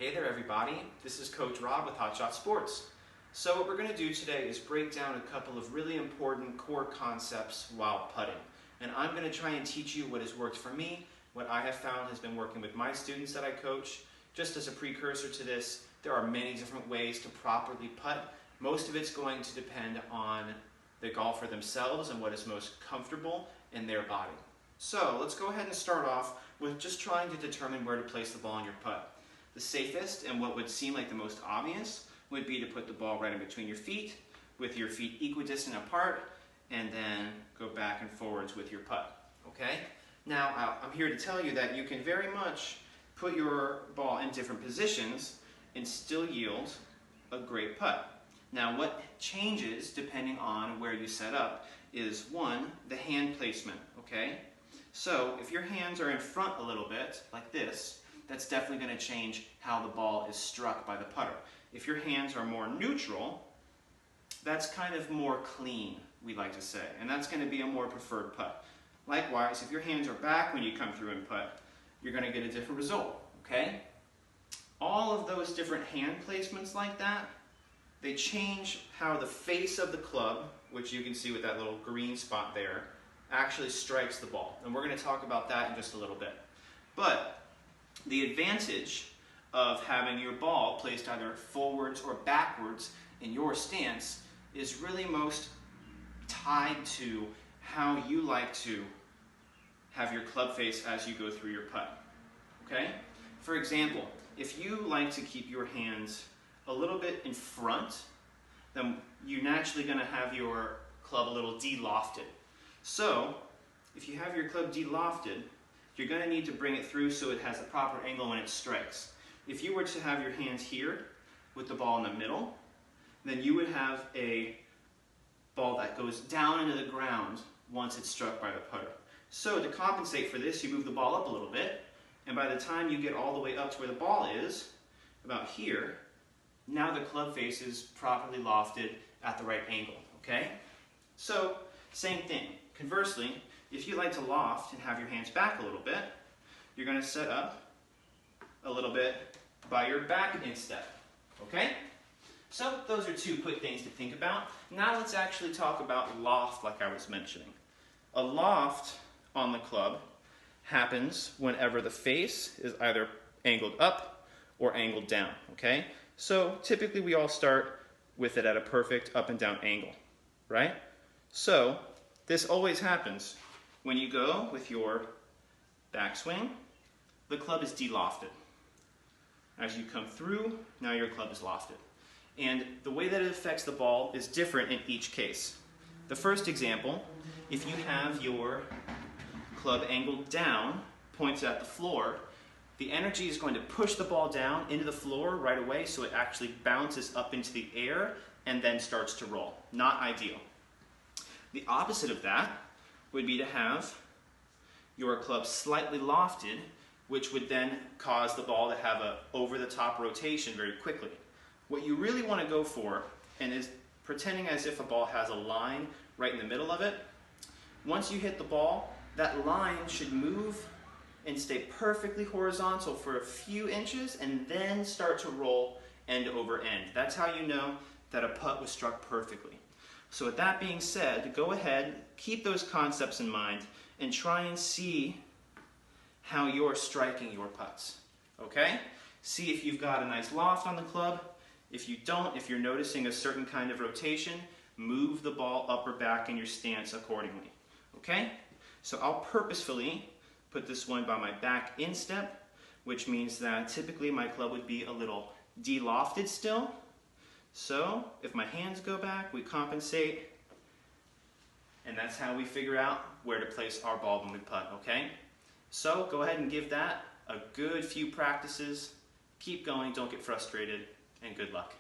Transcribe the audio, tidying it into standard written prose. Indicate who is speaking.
Speaker 1: Hey there everybody, this is Coach Rob with Hot Shot Sports. So what we're going to do today is break down a couple of really important core concepts while putting. And I'm going to try and teach you what has worked for me, what I have found has been working with my students that I coach. Just as a precursor to this, there are many different ways to properly putt. Most of it's going to depend on the golfer themselves and what is most comfortable in their body. So let's go ahead and start off with just trying to determine where to place the ball in your putt. The safest and what would seem like the most obvious would be to put the ball right in between your feet with your feet equidistant apart and then go back and forwards with your putt. Okay? Now I'm here to tell you that you can very much put your ball in different positions and still yield a great putt. Now what changes depending on where you set up is one, the hand placement, okay? So if your hands are in front a little bit, like this, that's definitely going to change how the ball is struck by the putter. If your hands are more neutral, that's kind of more clean, we like to say, and that's going to be a more preferred putt. Likewise, if your hands are back when you come through and putt, you're going to get a different result, okay? All of those different hand placements like that, they change how the face of the club, which you can see with that little green spot there, actually strikes the ball. And we're going to talk about that in just a little bit. But the advantage of having your ball placed either forwards or backwards in your stance is really most tied to how you like to have your club face as you go through your putt. Okay? For example, if you like to keep your hands a little bit in front, then you're naturally going to have your club a little de-lofted. So, if you have your club de-lofted, you're going to need to bring it through so it has a proper angle when it strikes. If you were to have your hands here with the ball in the middle, then you would have a ball that goes down into the ground once it's struck by the putter. So to compensate for this, you move the ball up a little bit, and by the time you get all the way up to where the ball is, about here, now the club face is properly lofted at the right angle, okay? So, same thing. Conversely, if you like to loft and have your hands back a little bit, you're going to set up a little bit by your back instep, okay? So those are two quick things to think about. Now let's actually talk about loft like I was mentioning. A loft on the club happens whenever the face is either angled up or angled down, okay? So typically we all start with it at a perfect up and down angle, right? So this always happens when you go with your backswing, the club is de-lofted. As you come through, now your club is lofted. And the way that it affects the ball is different in each case. The first example, if you have your club angled down, pointed at the floor, the energy is going to push the ball down into the floor right away so it actually bounces up into the air and then starts to roll. Not ideal. The opposite of that would be to have your club slightly lofted, which would then cause the ball to have a over-the-top rotation very quickly. What you really want to go for, and is pretending as if a ball has a line right in the middle of it, once you hit the ball, that line should move and stay perfectly horizontal for a few inches and then start to roll end over end. That's how you know that a putt was struck perfectly. So with that being said, go ahead, keep those concepts in mind, and try and see how you're striking your putts, okay? See if you've got a nice loft on the club. If you don't, if you're noticing a certain kind of rotation, move the ball up or back in your stance accordingly, okay? So I'll purposefully put this one by my back instep, which means that typically my club would be a little de-lofted still. So if my hands go back, we compensate, and that's how we figure out where to place our ball when we putt, okay? So go ahead and give that a good few practices. Keep going, don't get frustrated, and good luck.